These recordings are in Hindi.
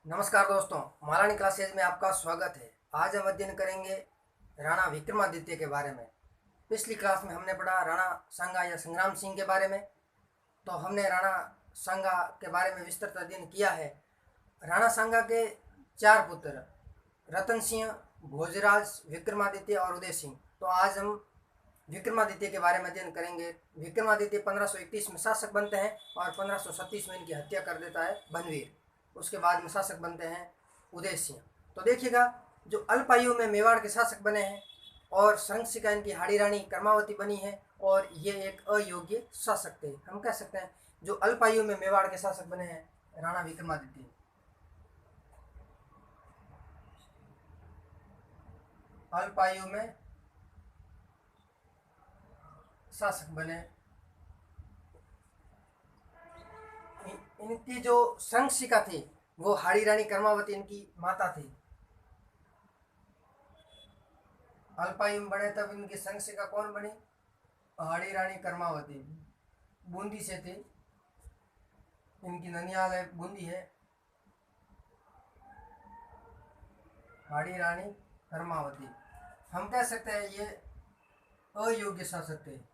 नमस्कार दोस्तों, महारानी क्लासेज में आपका स्वागत है। आज हम अध्ययन करेंगे राणा विक्रमादित्य के बारे में। पिछली क्लास में हमने पढ़ा राणा सांगा या संग्राम सिंह के बारे में। तो हमने राणा सांगा के बारे में विस्तृत अध्ययन किया है। राणा सांगा के 4 पुत्र रतन सिंह, भोजराज, विक्रमादित्य और उदय सिंह। तो आज हम विक्रमादित्य के बारे में अध्ययन करेंगे। विक्रमादित्य 1531 में शासक बनते हैं और 1537 में इनकी हत्या कर देता है बनवीर। उसके बाद में शासक बनते हैं उदय सिंह। तो देखिएगा, जो अल्प आयु में मेवाड़ के शासक बने हैं और संशिका इनकी हाड़ी रानी कर्मावती बनी है और ये एक अयोग्य शासक थे। हम कह सकते हैं जो अल्प आयु में मेवाड़ के शासक बने हैं राणा विक्रमादित्य। अल्प आयु में शासक बने। इनकी जो संशिका थी वो हाड़ी रानी कर्मावती इनकी माता थी। अल्पायु में बने तब इनकी संशिका कौन बनी? हाड़ी रानी कर्मावती। बूंदी से थी, इनकी ननियाल है बूंदी है। हाड़ी रानी कर्मावती, हम कह सकते हैं ये अयोग्य शासक थे।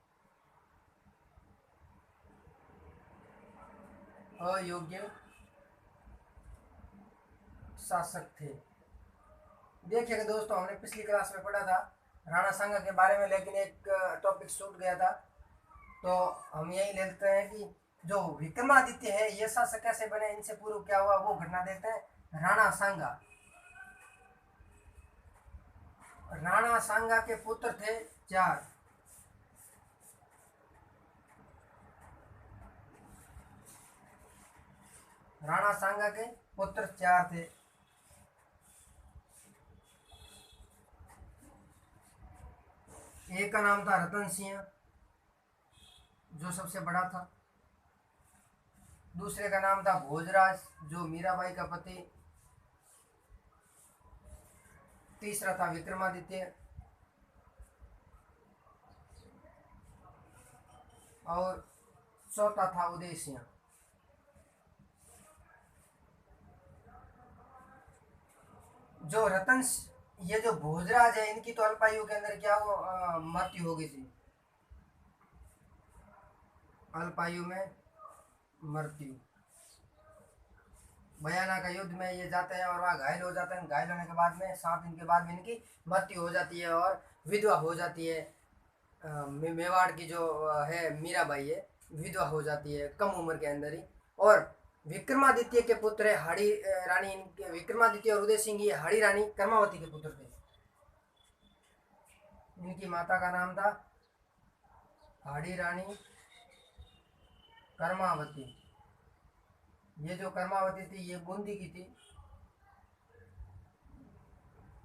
अयोग्य शासक थे। देखिएगा दोस्तों, हमने पिछली क्लास में पढ़ा था राणा सांगा के बारे में, लेकिन एक टॉपिक छूट गया था। तो हम यही लेते हैं कि जो विक्रमादित्य है ये शासक कैसे बने, इनसे पूर्व क्या हुआ वो घटना देखते हैं। राणा सांगा। राणा सांगा के पुत्र थे 4। राणा सांगा के पुत्र 4 थे। एक का नाम था रतन सिंह, जो सबसे बड़ा था। दूसरे का नाम था भोजराज, जो मीराबाई का पति। तीसरा था विक्रमादित्य और चौथा था उदय सिंह। जो रतन, ये जो भोजराज है इनकी तो अल्पायु के अंदर क्या हो मृत्यु हो गई थी। अल्पायु में मृत्यु। बयाना का युद्ध में ये जाते हैं और वहाँ घायल हो जाते हैं। घायल होने के बाद में 7 दिन के बाद में इनकी मृत्यु हो जाती है और विधवा हो जाती है। मेवाड़ की जो है मीराबाई है, विधवा हो जाती है कम उम्र के अंदर ही। और विक्रमादित्य के पुत्र है हाड़ी रानी। विक्रमादित्य और उदय सिंह ये हाड़ी रानी कर्मावती के पुत्र थे। इनकी माता का नाम था हाड़ी रानी कर्मावती। ये जो कर्मावती थी ये बूंदी की थी,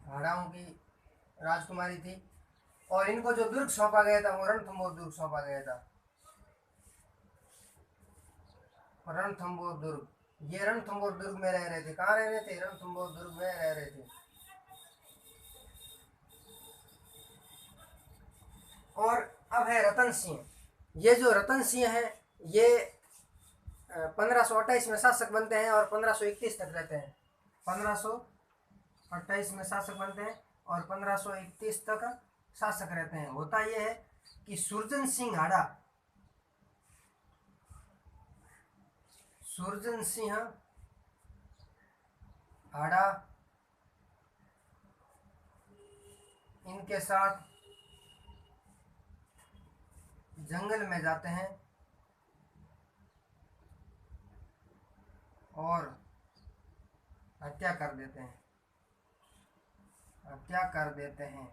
हाड़ाओं की राजकुमारी थी। और इनको जो दुर्ग सौंपा गया था वो रणथंभौर दुर्ग सौंपा गया था। रणथंभौर दुर्ग, ये रणथंभौर दुर्ग में रह रहे थे। कहाँ रह रहे थे? रणथंभौर दुर्ग में रह रहे थे। और अब है रतन सिंह। ये जो रतन सिंह है ये 1528 में शासक बनते हैं और 1531 तक रहते हैं। 1528 में शासक बनते हैं और 1531 तक शासक रहते हैं। होता यह है कि सुरजन सिंह हाड़ा, सुरजन सिंह हाड़ा इनके साथ जंगल में जाते हैं और हत्या कर देते हैं। हत्या कर देते हैं।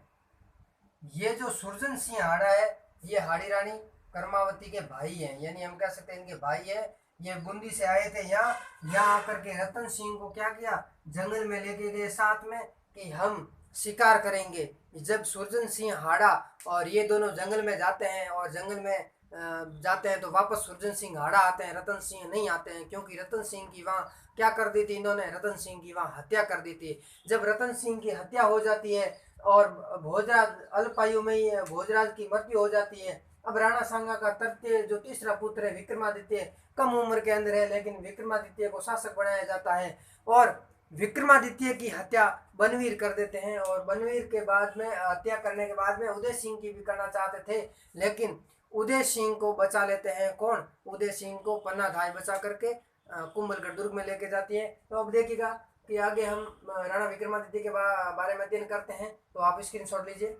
ये जो सुरजन सिंह हाड़ा है ये हाड़ी रानी कर्मावती के भाई हैं, यानी हम कह सकते हैं इनके भाई है। ये बूंदी से आए थे यहाँ आकर के रतन सिंह को क्या किया, जंगल में लेके गए साथ में कि हम शिकार करेंगे। जब सुरजन सिंह हाड़ा और ये दोनों जंगल में जाते हैं और जंगल में जाते हैं तो वापस सुरजन सिंह हाड़ा आते हैं, रतन सिंह नहीं आते हैं। क्योंकि रतन सिंह की वहाँ क्या कर दी थी इन्होंने? रतन सिंह की वहाँ हत्या कर दी थी। जब रतन सिंह की हत्या हो जाती है और भोजराज अल्पायु में ही भोजराज की मृत्यु हो जाती है। अब राणा सांगा का तृतीय जो तीसरा पुत्र है विक्रमादित्य, कम उम्र के अंदर है, लेकिन विक्रमादित्य को शासक बनाया जाता है और विक्रमादित्य की हत्या बनवीर कर देते हैं और बनवीर के बाद में हत्या करने के बाद में उदय सिंह की भी करना चाहते थे, लेकिन उदय सिंह को बचा लेते हैं। कौन? उदय सिंह को पन्ना धाय बचा करके कुंभलगढ़ दुर्ग में लेके जाती है। तो अब देखिएगा कि आगे हम राणा विक्रमादित्य के बारे में अध्ययन करते हैं, तो आप स्क्रीनशॉट लीजिए।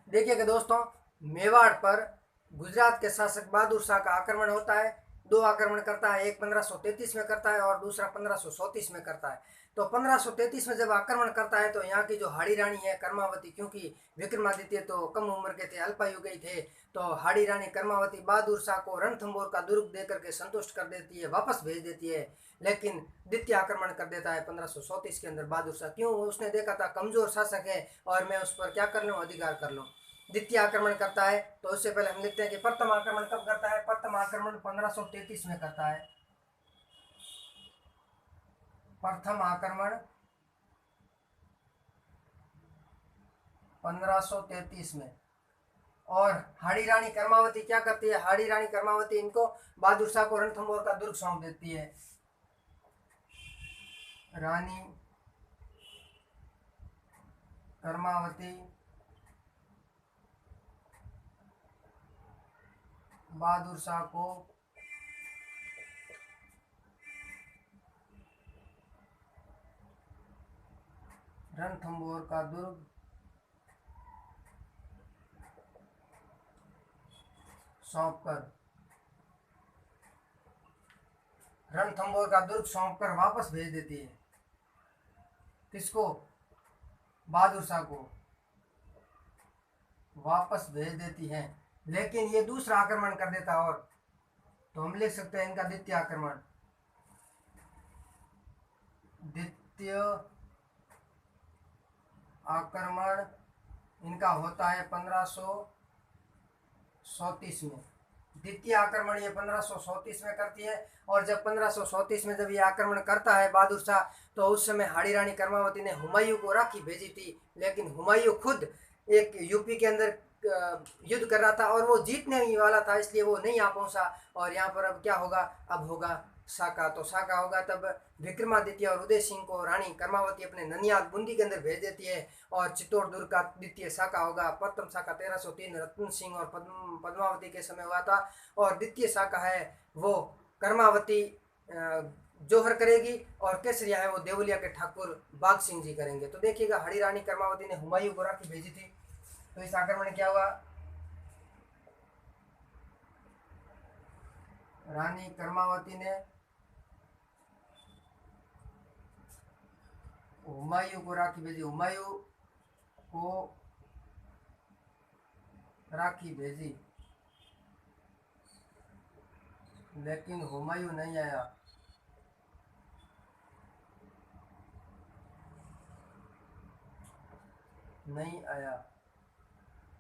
देखिएगा दोस्तों, मेवाड़ पर गुजरात के शासक बहादुर शाह का आक्रमण होता है। दो आक्रमण करता है, एक 1533 में करता है और दूसरा 1534 में करता है। तो 1533 में जब आक्रमण करता है तो यहाँ की जो हाड़ी रानी है कर्मावती, क्योंकि विक्रमादित्य तो कम उम्र के थे, अल्पायुगी थे, तो हाड़ी रानी कर्मावती बहादुर शाह को रणथंभौर का दुर्ग देकर के संतुष्ट कर देती है, वापस भेज देती है। लेकिन द्वितीय आक्रमण कर देता है 1534 के अंदर बहादुर शाह। क्यों? उसने देखा था कमजोर शासक है और मैं उस पर क्या कर लूँ, अधिकार कर लूँ। द्वितीय आक्रमण करता है। तो उससे पहले हम लिखते हैं कि प्रथम आक्रमण कब करता है? प्रथम आक्रमण 1533 में करता है। प्रथम आक्रमण 1533 में। और हाड़ी रानी कर्मावती क्या करती है? हाड़ी रानी कर्मावती इनको बहादुर शाह को रणथंभौर का दुर्ग सौंप देती है। रानी कर्मावती बहादुर शाह को रणथंभौर का दुर्ग सौंपकर वापस भेज देती है। किसको? बहादुर शाह को वापस भेज देती है। लेकिन ये दूसरा आक्रमण कर देता, और तो हम लिख सकते हैं इनका द्वितीय आक्रमण। द्वितीय आक्रमण इनका होता है 1534 में। द्वितीय आक्रमण ये 1534 में करती है। और जब 1534 में जब ये आक्रमण करता है बहादुर शाह, तो उस समय हाड़ी रानी कर्मावती ने हुमायूं को राखी भेजी थी, लेकिन हुमायूं खुद एक यूपी के अंदर युद्ध कर रहा था और वो जीतने ही वाला था, इसलिए वो नहीं आ पहुंचा। और यहाँ पर अब क्या होगा? अब होगा साका। तो साका होगा तब विक्रमादित्य और उदय सिंह को रानी कर्मावती अपने ननियाल बूंदी के अंदर भेज देती है और चित्तौड़ दुर्ग का द्वितीय साका होगा। प्रथम साका 1303 रतन सिंह और पद्मावती के समय हुआ था, और द्वितीय साका है वो कर्मावती जोहर करेगी और केसरिया है वो देवलिया के ठाकुर बाघ सिंह जी करेंगे। तो देखिएगा, हड़ी रानी कर्मावती ने हुमायूं को राखी भेजी थी। तो इस आक्रमण क्या हुआ? रानी कर्मावती ने हुमायूं को राखी भेजी। हुमायूं को राखी भेजी, लेकिन हुमायूं नहीं आया।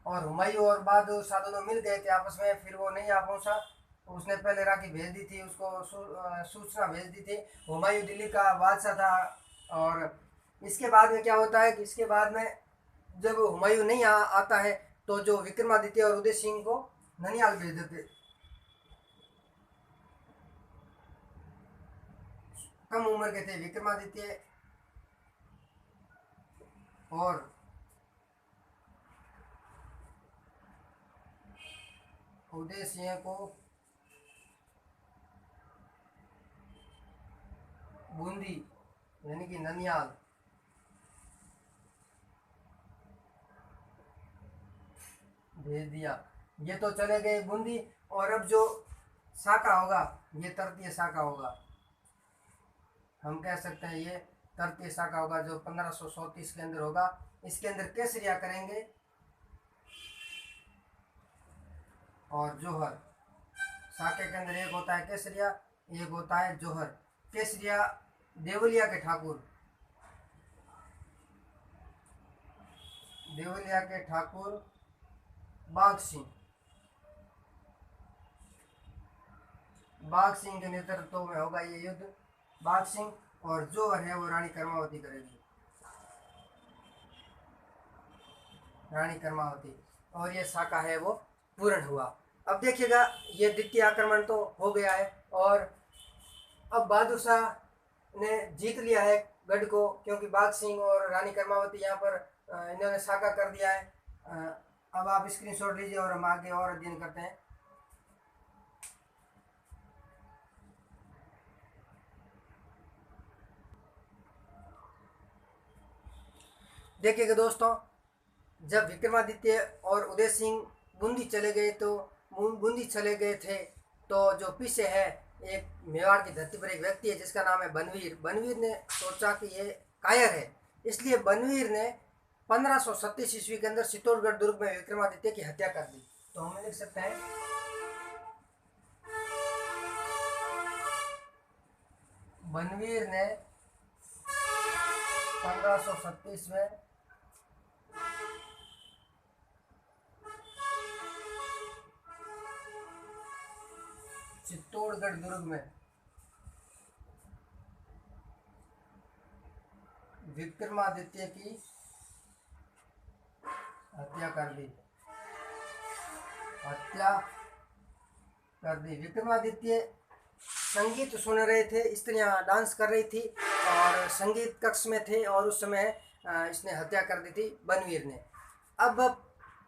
और हुमायूं और बहादुर शाह दोनों मिल गए थे आपस में, फिर वो नहीं आ पहुंचा। उसने पहले राखी भेज दी थी, उसको सूचना भेज दी थी। हुमायूं दिल्ली का बादशाह था। और इसके बाद में क्या होता है कि इसके बाद में जब हुमायूं नहीं आता है, तो जो विक्रमादित्य और उदय सिंह को ननियाल भेज देते। कम उम्र के थे विक्रमादित्य और उदय सिंह को बूंदी यानी कि ननियाल भेज दिया। ये तो चले गए बूंदी। और अब जो शाखा होगा ये तृतीय शाखा होगा, हम कह सकते हैं ये तृतीय शाखा होगा जो 1534 के अंदर होगा। इसके अंदर केसरिया करेंगे और जोहर। शाखे के अंदर एक होता है केसरिया, एक होता है जोहर। केसरिया देवलिया के ठाकुर, देवलिया के ठाकुर बाघ सिंह के नेतृत्व में होगा ये युद्ध। बाघ सिंह और जोहर है वो रानी कर्मावती करेगी, रानी कर्मावती। और ये शाखा है वो पूर्ण हुआ। अब देखिएगा, ये द्वितीय आक्रमण तो हो गया है और अब बहादुर शाह ने जीत लिया है गढ़ को, क्योंकि बाघ सिंह और रानी कर्मावती यहाँ पर इन्होंने साका कर दिया है। अब आप स्क्रीनशॉट लीजिए और हम आगे और अध्ययन करते हैं। देखिएगा दोस्तों, जब विक्रमादित्य और उदय सिंह बूंदी चले गए थे, तो जो पीछे है एक मेवाड़ की धरती पर एक व्यक्ति है जिसका नाम है बनवीर। बनवीर ने सोचा कि ये कायर है, इसलिए बनवीर ने 1537 ईस्वी के अंदर चित्तौड़गढ़ दुर्ग में विक्रमादित्य की हत्या कर दी। तो हम लिख सकते हैं बनवीर ने 1537 में चित्तौड़गढ़ दुर्ग में विक्रमादित्य की हत्या कर दी। विक्रमादित्य संगीत सुन रहे थे, स्त्रियां डांस कर रही थी और संगीत कक्ष में थे, और उस समय इसने हत्या कर दी थी बनवीर ने। अब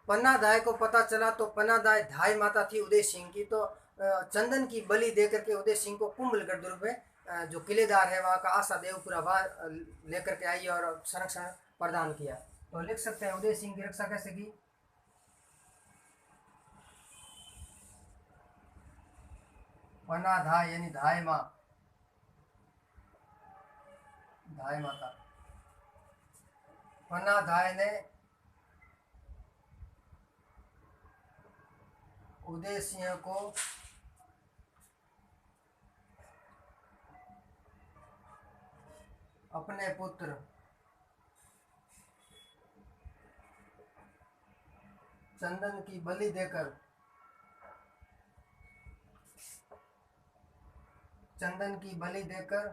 पन्नाधाय को पता चला, तो पन्नाधाय धाय माता थी उदय सिंह की, तो चंदन की बलि देकर के उदय सिंह को कुंभलगढ़ दुर्ग में जो किलेदार है वहाँ का आशा देवपुरा वहाँ लेकर के आई और संरक्षण प्रदान किया। तो लिख सकते हैं उदय सिंह की रक्षा कैसे की। पन्नाधाय यानी धाय माँ, धाय माता। पन्नाधाय ने उदय सिंह को अपने पुत्र चंदन की बलि देकर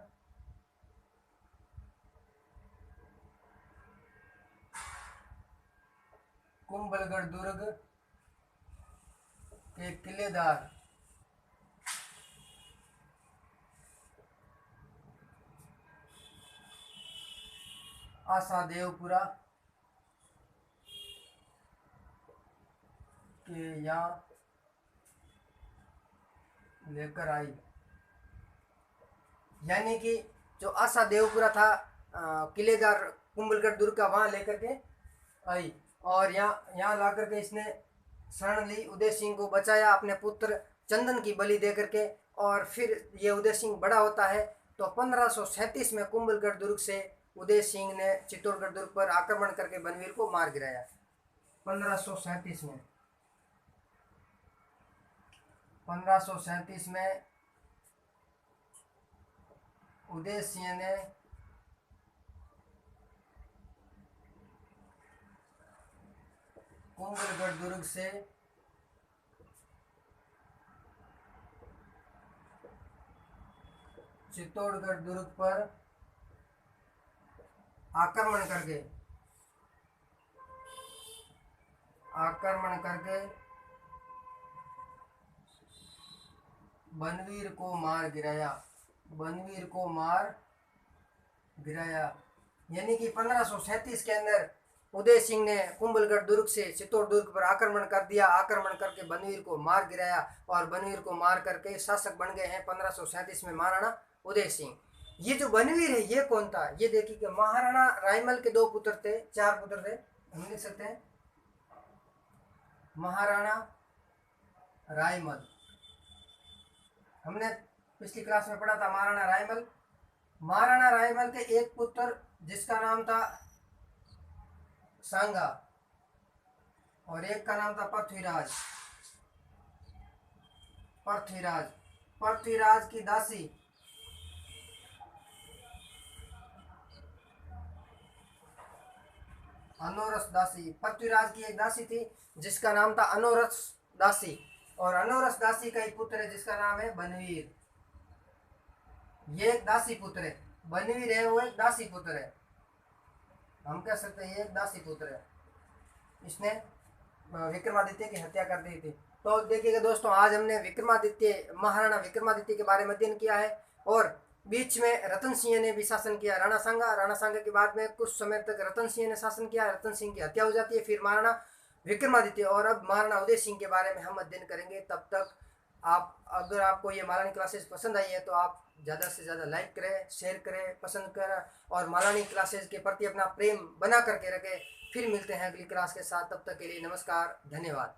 कुंभलगढ़ दुर्ग के किलेदार आशा देवपुरा के यहाँ लेकर आई। यानी कि जो आशा देवपुरा था किलेदार कुंभलगढ़ दुर्ग का, वहाँ लेकर के आई और यहाँ ला करके इसने शरण ली, उदय सिंह को बचाया अपने पुत्र चंदन की बलि दे करके। और फिर ये उदय सिंह बड़ा होता है, तो 1537 में कुंभलगढ़ दुर्ग से उदय सिंह ने चित्तौड़गढ़ दुर्ग पर आक्रमण करके बनवीर को मार गिराया। 1537 में उदय सिंह ने कुंभलगढ़ दुर्ग से चित्तौड़गढ़ दुर्ग पर आक्रमण करके बनवीर को मार गिराया। यानी कि 1537 के अंदर उदय सिंह ने कुंभलगढ़ दुर्ग से चित्तौड़ दुर्ग पर आक्रमण कर दिया। आक्रमण करके बनवीर को मार गिराया और बनवीर को मार करके शासक बन गए हैं 1537 में महाराणा उदय सिंह। ये जो बनवीर है ये कौन था, ये देखिए कि महाराणा रायमल के 2 पुत्र थे, 4 पुत्र थे, हम लिख सकते हैं महाराणा रायमल। हमने पिछली क्लास में पढ़ा था महाराणा रायमल के एक पुत्र जिसका नाम था सांगा और एक का नाम था पृथ्वीराज की दासी अनोरस दासी। पृथ्वीराज की एक दासी थी जिसका नाम था अनोरस दासी, और अनोरस दासी का एक पुत्र है जिसका नाम है बनवीर। ये एक दासी पुत्र है, बनवीर है वो एक दासी पुत्र है, हम कह सकते हैं ये एक दासी पुत्र है। इसने विक्रमादित्य की हत्या कर दी थी। तो देखिएगा दोस्तों, आज हमने विक्रमादित्य, महाराणा विक्रमादित्य के बारे में अध्ययन किया है। और बीच में रतन सिंह ने भी शासन किया, राणा सांगा। राणा सांगा के बाद में कुछ समय तक रतन सिंह ने शासन किया, रतन सिंह की हत्या हो जाती है, फिर महाराणा विक्रमादित्य और अब महाराणा उदय सिंह के बारे में हम अध्ययन करेंगे। तब तक आप, अगर आपको ये महारानी क्लासेस पसंद आई है तो आप ज़्यादा से ज़्यादा लाइक करें, शेयर करें, पसंद करें और महारानी क्लासेस के प्रति अपना प्रेम बना करके रखें। फिर मिलते हैं अगली क्लास के साथ, तब तक के लिए नमस्कार, धन्यवाद।